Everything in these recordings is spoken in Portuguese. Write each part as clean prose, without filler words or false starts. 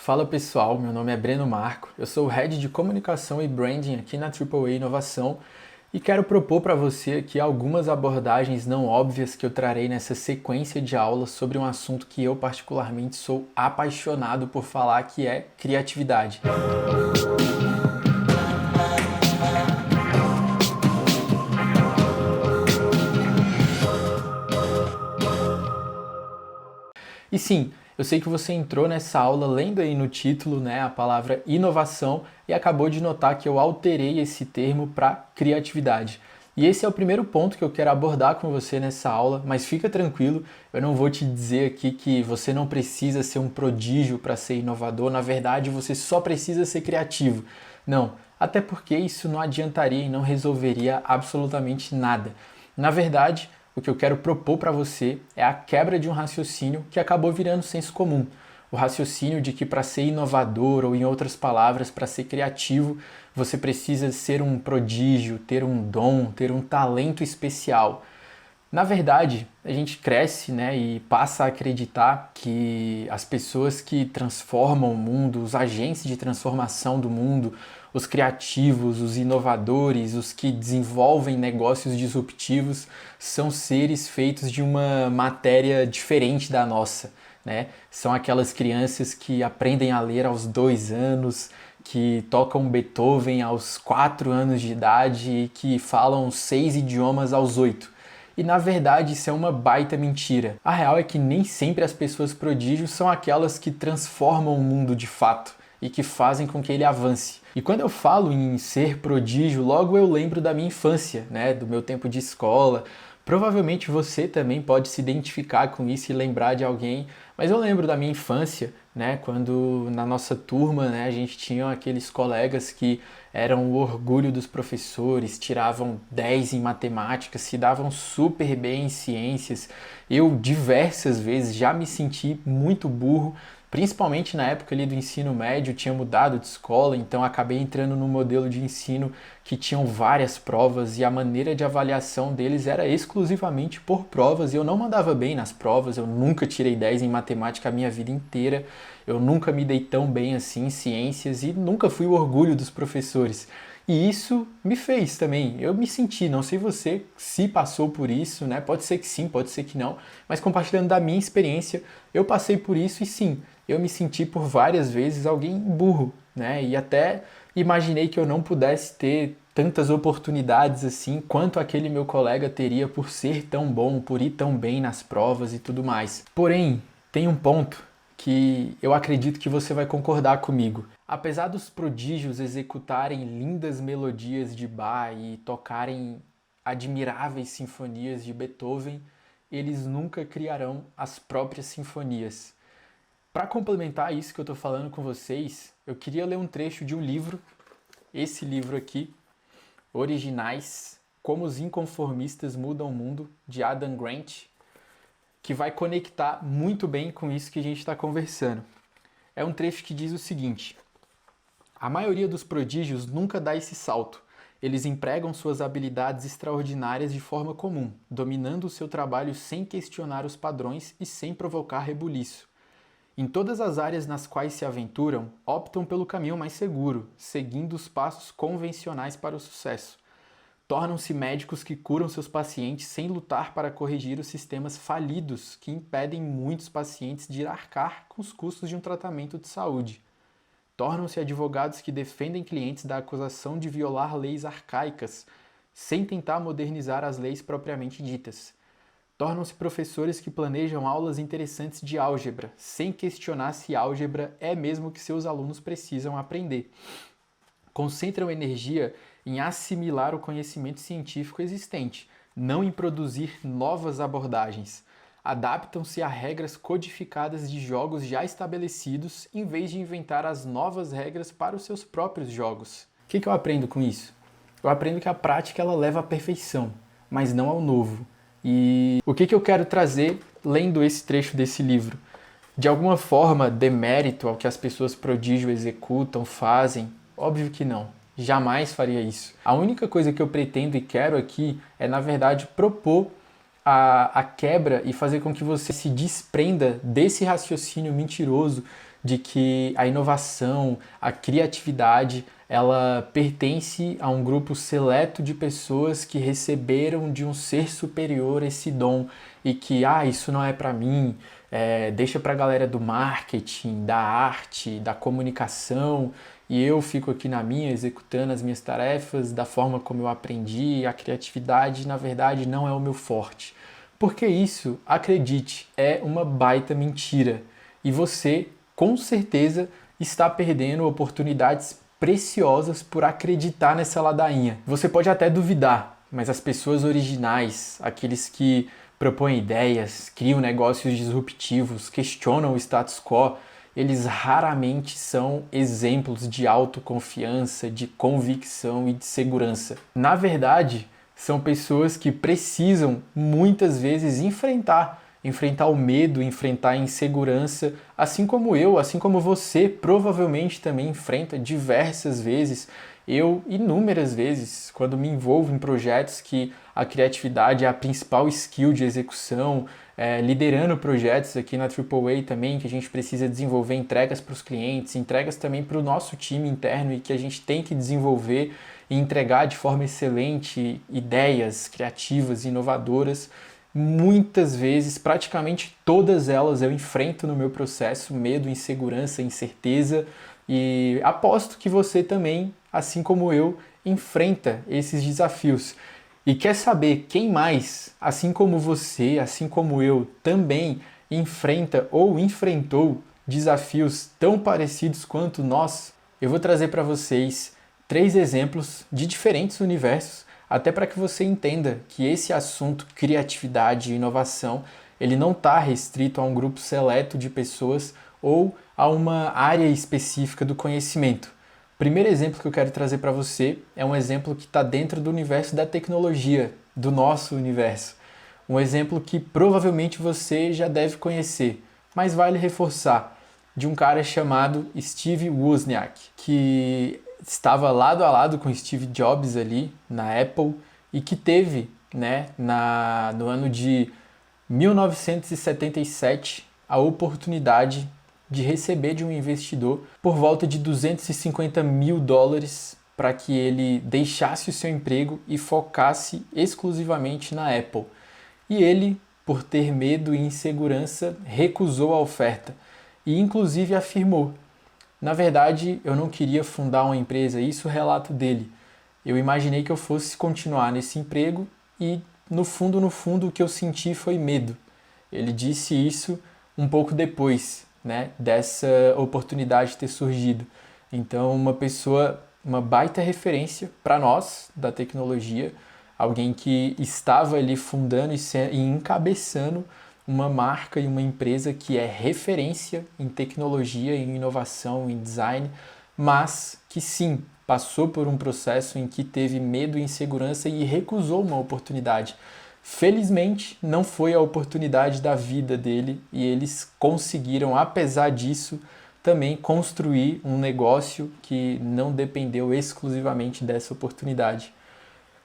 Fala pessoal, meu nome é Breno Marco, eu sou o Head de Comunicação e Branding aqui na AAA Inovação e quero propor para você aqui algumas abordagens não óbvias que eu trarei nessa sequência de aulas sobre um assunto que eu particularmente sou apaixonado por falar, que é criatividade. E sim, eu sei que você entrou nessa aula lendo aí no título, né, a palavra inovação e acabou de notar que eu alterei esse termo para criatividade. E esse é o primeiro ponto que eu quero abordar com você nessa aula, mas fica tranquilo, eu não vou te dizer aqui que você não precisa ser um prodígio para ser inovador, na verdade você só precisa ser criativo. Não, até porque isso não adiantaria e não resolveria absolutamente nada. Na verdade, o que eu quero propor para você é a quebra de um raciocínio que acabou virando senso comum. O raciocínio de que para ser inovador, ou em outras palavras, para ser criativo, você precisa ser um prodígio, ter um dom, ter um talento especial. Na verdade, a gente cresce, né, e passa a acreditar que as pessoas que transformam o mundo, os agentes de transformação do mundo, os criativos, os inovadores, os que desenvolvem negócios disruptivos, são seres feitos de uma matéria diferente da nossa, né? São aquelas crianças que aprendem a ler aos 2 anos, que tocam Beethoven aos 4 anos de idade e que falam 6 idiomas aos 8. E na verdade isso é uma baita mentira. A real é que nem sempre as pessoas prodígios são aquelas que transformam o mundo de fato e que fazem com que ele avance. E quando eu falo em ser prodígio, logo eu lembro da minha infância, né, do meu tempo de escola. Provavelmente você também pode se identificar com isso e lembrar de alguém, mas eu lembro da minha infância, né, quando na nossa turma, né, a gente tinha aqueles colegas que eram o orgulho dos professores, tiravam 10 em matemática, se davam super bem em ciências. Eu diversas vezes já me senti muito burro, principalmente na época ali do ensino médio, tinha mudado de escola, então acabei entrando num modelo de ensino que tinham várias provas e a maneira de avaliação deles era exclusivamente por provas e eu não mandava bem nas provas, eu nunca tirei 10 em matemática a minha vida inteira, eu nunca me dei tão bem assim em ciências e nunca fui o orgulho dos professores. E isso me fez também, eu me senti, não sei você se passou por isso, né? Pode ser que sim, pode ser que não, mas compartilhando da minha experiência, eu passei por isso e sim, eu me senti por várias vezes alguém burro, né? E até imaginei que eu não pudesse ter tantas oportunidades assim quanto aquele meu colega teria por ser tão bom, por ir tão bem nas provas e tudo mais. Porém, tem um ponto que eu acredito que você vai concordar comigo. Apesar dos prodígios executarem lindas melodias de Bach e tocarem admiráveis sinfonias de Beethoven, eles nunca criarão as próprias sinfonias. Para complementar isso que eu estou falando com vocês, eu queria ler um trecho de um livro, esse livro aqui, Originais, Como os Inconformistas Mudam o Mundo, de Adam Grant, que vai conectar muito bem com isso que a gente está conversando. É um trecho que diz o seguinte: a maioria dos prodígios nunca dá esse salto. Eles empregam suas habilidades extraordinárias de forma comum, dominando o seu trabalho sem questionar os padrões e sem provocar rebuliço. Em todas as áreas nas quais se aventuram, optam pelo caminho mais seguro, seguindo os passos convencionais para o sucesso. Tornam-se médicos que curam seus pacientes sem lutar para corrigir os sistemas falidos que impedem muitos pacientes de arcar com os custos de um tratamento de saúde. Tornam-se advogados que defendem clientes da acusação de violar leis arcaicas, sem tentar modernizar as leis propriamente ditas. Tornam-se professores que planejam aulas interessantes de álgebra, sem questionar se álgebra é mesmo o que seus alunos precisam aprender. Concentram energia em assimilar o conhecimento científico existente, não em produzir novas abordagens. Adaptam-se a regras codificadas de jogos já estabelecidos, em vez de inventar as novas regras para os seus próprios jogos. O que eu aprendo com isso? Eu aprendo que a prática ela leva à perfeição, mas não ao novo. E o que eu quero trazer lendo esse trecho desse livro? De alguma forma, demérito ao que as pessoas prodígio executam, fazem? Óbvio que não. Jamais faria isso. A única coisa que eu pretendo e quero aqui é, na verdade, propor a quebra e fazer com que você se desprenda desse raciocínio mentiroso de que a inovação, a criatividade, ela pertence a um grupo seleto de pessoas que receberam de um ser superior esse dom e que, isso não é para mim, deixa para a galera do marketing, da arte, da comunicação, e eu fico aqui na minha, executando as minhas tarefas da forma como eu aprendi. A criatividade, na verdade, não é o meu forte. Porque isso, acredite, é uma baita mentira. E você, com certeza, está perdendo oportunidades preciosas por acreditar nessa ladainha. Você pode até duvidar, mas as pessoas originais, aqueles que propõem ideias, criam negócios disruptivos, questionam o status quo, eles raramente são exemplos de autoconfiança, de convicção e de segurança. Na verdade, são pessoas que precisam muitas vezes enfrentar o medo, enfrentar a insegurança, assim como eu, assim como você provavelmente também enfrenta diversas vezes. Eu, inúmeras vezes, quando me envolvo em projetos que a criatividade é a principal skill de execução, liderando projetos aqui na AAA também, que a gente precisa desenvolver entregas para os clientes, entregas também para o nosso time interno e que a gente tem que desenvolver e entregar de forma excelente ideias criativas, inovadoras. Muitas vezes, praticamente todas elas, eu enfrento no meu processo medo, insegurança, incerteza, e aposto que você também, assim como eu, enfrenta esses desafios. E quer saber quem mais, assim como você, assim como eu, também enfrenta ou enfrentou desafios tão parecidos quanto nós? Eu vou trazer para vocês 3 exemplos de diferentes universos, até para que você entenda que esse assunto, criatividade e inovação, ele não está restrito a um grupo seleto de pessoas ou a uma área específica do conhecimento. O primeiro exemplo que eu quero trazer para você é um exemplo que está dentro do universo da tecnologia, do nosso universo. Um exemplo que provavelmente você já deve conhecer, mas vale reforçar, de um cara chamado Steve Wozniak, que estava lado a lado com Steve Jobs ali na Apple e que teve, no ano de 1977, a oportunidade de receber de um investidor por volta de $250 mil para que ele deixasse o seu emprego e focasse exclusivamente na Apple. E ele, por ter medo e insegurança, recusou a oferta e inclusive afirmou: na verdade, eu não queria fundar uma empresa, isso é o relato dele. Eu imaginei que eu fosse continuar nesse emprego e, no fundo, o que eu senti foi medo. Ele disse isso um pouco depois, dessa oportunidade ter surgido. Então, uma baita referência para nós da tecnologia, alguém que estava ali fundando e encabeçando uma marca e uma empresa que é referência em tecnologia, em inovação, em design, mas que sim, passou por um processo em que teve medo e insegurança e recusou uma oportunidade. Felizmente, não foi a oportunidade da vida dele e eles conseguiram, apesar disso, também construir um negócio que não dependeu exclusivamente dessa oportunidade.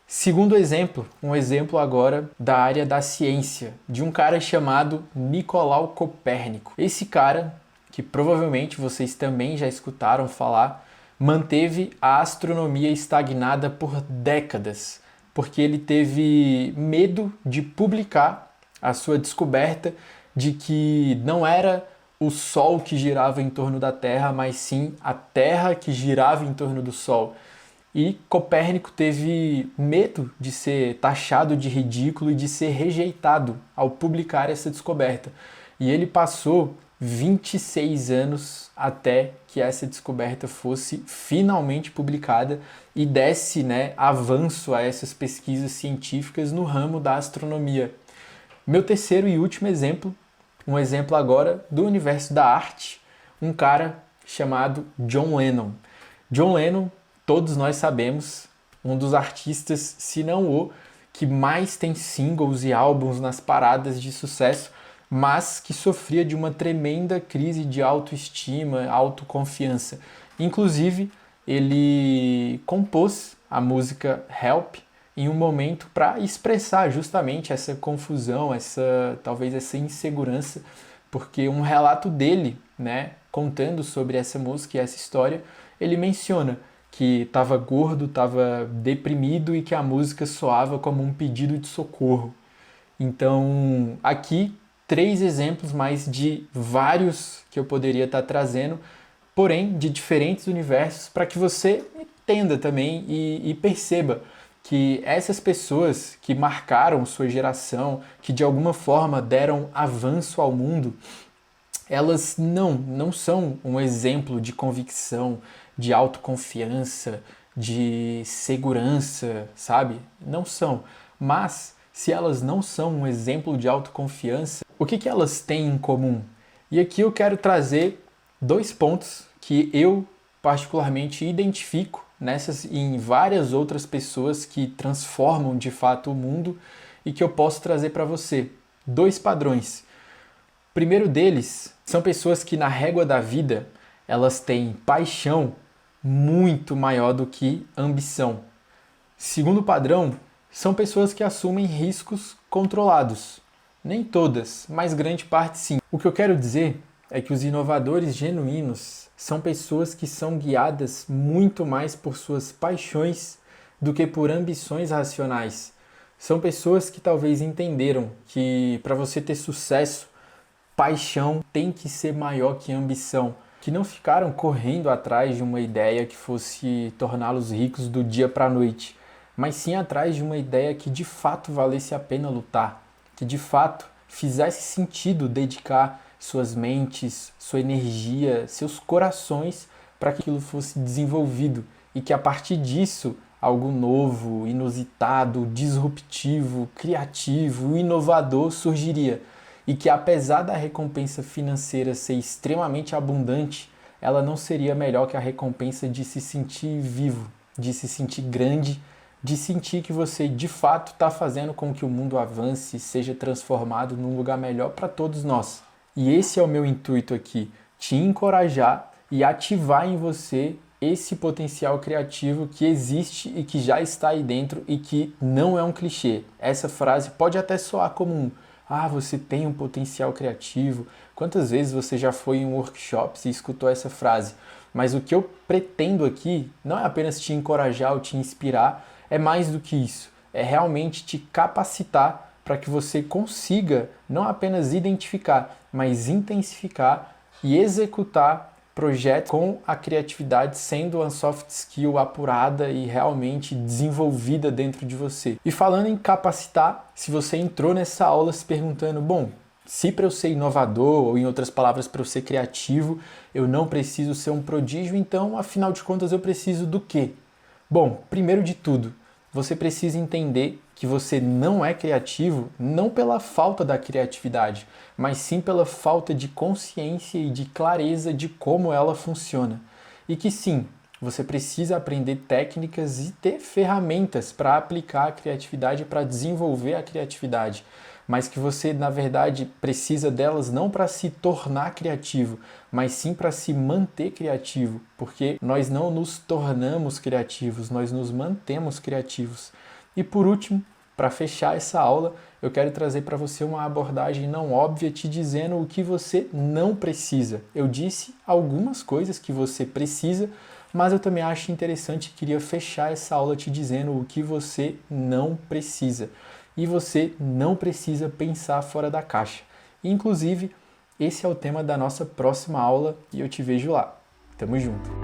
Segundo exemplo, um exemplo agora da área da ciência, de um cara chamado Nicolau Copérnico. Esse cara, que provavelmente vocês também já escutaram falar, manteve a astronomia estagnada por décadas, porque ele teve medo de publicar a sua descoberta de que não era o Sol que girava em torno da Terra, mas sim a Terra que girava em torno do Sol. E Copérnico teve medo de ser taxado de ridículo e de ser rejeitado ao publicar essa descoberta. E ele passou 26 anos até que essa descoberta fosse finalmente publicada e desse, avanço a essas pesquisas científicas no ramo da astronomia. Meu terceiro e último exemplo, um exemplo agora do universo da arte, um cara chamado John Lennon. John Lennon, todos nós sabemos, um dos artistas, se não o que mais tem singles e álbuns nas paradas de sucesso, mas que sofria de uma tremenda crise de autoestima, autoconfiança. Inclusive, ele compôs a música Help em um momento para expressar justamente essa confusão, talvez essa insegurança, porque um relato dele, contando sobre essa música e essa história, ele menciona que estava gordo, estava deprimido e que a música soava como um pedido de socorro. Então, aqui, 3 exemplos mais de vários que eu poderia estar trazendo, porém de diferentes universos, para que você entenda também e perceba que essas pessoas que marcaram sua geração, que de alguma forma deram avanço ao mundo, elas não são um exemplo de convicção, de autoconfiança, de segurança, sabe? Não são. Mas, se elas não são um exemplo de autoconfiança, o que elas têm em comum? E aqui eu quero trazer 2 pontos que eu particularmente identifico nessas e em várias outras pessoas que transformam de fato o mundo e que eu posso trazer para você. 2 padrões. O primeiro deles são pessoas que na régua da vida elas têm paixão muito maior do que ambição. Segundo padrão, são pessoas que assumem riscos controlados. Nem todas, mas grande parte sim. O que eu quero dizer é que os inovadores genuínos são pessoas que são guiadas muito mais por suas paixões do que por ambições racionais. São pessoas que talvez entenderam que para você ter sucesso, paixão tem que ser maior que ambição, que não ficaram correndo atrás de uma ideia que fosse torná-los ricos do dia para a noite, mas sim atrás de uma ideia que de fato valesse a pena lutar, que de fato fizesse sentido dedicar suas mentes, sua energia, seus corações para que aquilo fosse desenvolvido e que a partir disso algo novo, inusitado, disruptivo, criativo, inovador surgiria. E que apesar da recompensa financeira ser extremamente abundante, ela não seria melhor que a recompensa de se sentir vivo, de se sentir grande, de sentir que você de fato está fazendo com que o mundo avance e seja transformado num lugar melhor para todos nós. E esse é o meu intuito aqui, te encorajar e ativar em você esse potencial criativo que existe e que já está aí dentro e que não é um clichê. Essa frase pode até soar como você tem um potencial criativo. Quantas vezes você já foi em workshops e escutou essa frase? Mas o que eu pretendo aqui não é apenas te encorajar ou te inspirar, é mais do que isso. É realmente te capacitar para que você consiga não apenas identificar, mas intensificar e executar projetos com a criatividade sendo uma soft skill apurada e realmente desenvolvida dentro de você. E falando em capacitar, se você entrou nessa aula se perguntando, se para eu ser inovador, ou em outras palavras, para eu ser criativo, eu não preciso ser um prodígio, então, afinal de contas, eu preciso do quê? Primeiro de tudo, você precisa entender que você não é criativo não pela falta da criatividade, mas sim pela falta de consciência e de clareza de como ela funciona. E que sim, você precisa aprender técnicas e ter ferramentas para aplicar a criatividade, para desenvolver a criatividade, mas que você, na verdade, precisa delas não para se tornar criativo, mas sim para se manter criativo, porque nós não nos tornamos criativos, nós nos mantemos criativos. E por último, para fechar essa aula, eu quero trazer para você uma abordagem não óbvia te dizendo o que você não precisa. Eu disse algumas coisas que você precisa, mas eu também acho interessante e queria fechar essa aula te dizendo o que você não precisa. E você não precisa pensar fora da caixa. Inclusive, esse é o tema da nossa próxima aula e eu te vejo lá. Tamo junto!